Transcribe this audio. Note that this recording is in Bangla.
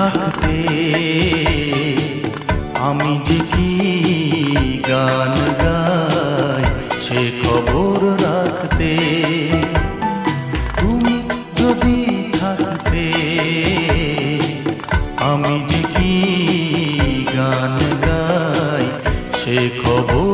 থাকতে আমি যে কি গান গাই সে খবর রাখতে, তুমি যদি থাকতে আমি যে কি গান গাই সে খবর